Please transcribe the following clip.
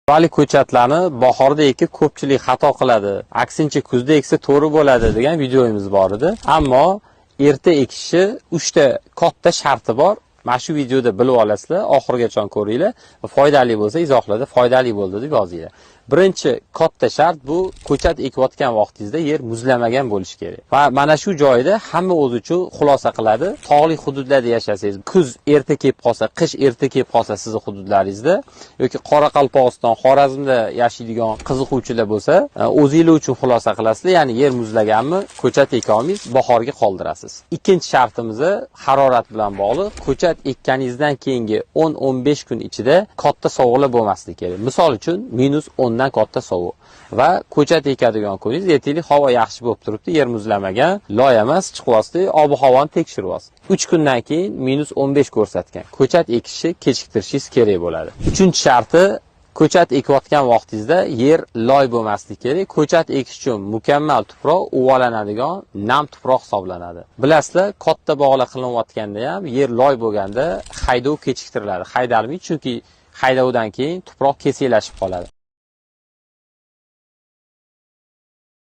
Mevali ko'chatlarni bahorda ekib ko'pchilik xato qiladi. Aksincha kuzda eksa to'g'ri bo'ladi degan videomiz bor edi. Ammo erta ekishni 3 ta katta sharti bor. Mana shu videoda bilib olasizlar, oxirigacha ko'ringlar. Foydali bo'lsa izohlarda foydali bo'ldi deb yozinglar. Birinchi katta shart bu ko'chat ekayotgan vaqtingizda yer muzlamagan bo'lishi kerak. Va mana shu joyda hamma o'zi uchun xulosa qiladi. Tog'li hududlarda yashasangiz, kuz erta kelib qolsa, qish erta kelib qolsa sizning hududlaringizda yoki Qoraqalpog'iston, Xorazmda yashaydigan qiziquvchilar bo'lsa, o'zingiz uchun xulosa qilasizlar, ya'ni yer muzlaganmi, ko'chat ekolmiz, bahorga qoldirasiz. Ikkinchi shartimiz harorat bilan bog'liq. Ko'chat ekkaningizdan keyingi 10-15 kun ichida katta sovuqlar bo'lmasligi kerak. Misol uchun -10 dan katta sovuq va ko'chat ekadigan kuningiz ertalik havo yaxshi bo'lib turibdi, yer muzlamagan, loy emas, chiqyapti, ob-havoni tekshiryapsiz. 3 kundan keyin -15 ko'rsatgan. Ko'chat ekishni kechiktirishingiz kerak bo'ladi. Uchinchi sharti, ko'chat ekayotgan vaqtingizda yer loy bo'lmasligi kerak. Ko'chat ekish uchun mukammal tuproq uvolanadigan nam tuproq hisoblanadi. Bilasizlar, katta bog'lar qilinayotganda ham yer loy bo'lganda haydov kechiktiriladi. Haydalmaydi, chunki haydovdan keyin tuproq kesiklashib qoladi.